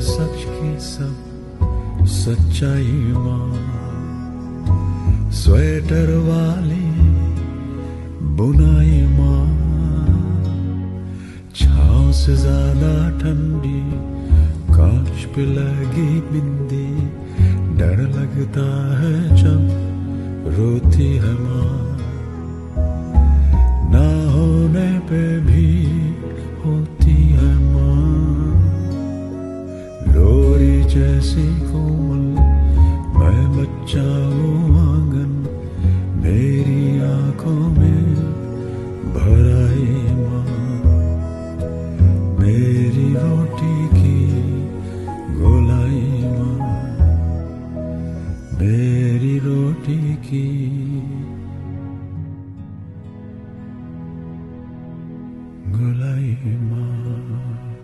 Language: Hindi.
सच की सब सच्चाई माँ, स्वेटर वाली बुनाई माँ, छाँव से ज्यादा ठंडी काश पे लगी बिंदी, डर लगता है जब रोती है माँ, ना होने पे भी होती है माँ, लोरी जैसी कोमल मैं बच्चा हूँ आंगन, मेरी आंखों में भर आई माँ, मेरी रोटी की गोलाई माँ, मेरी रोटी की गोलाई माँ।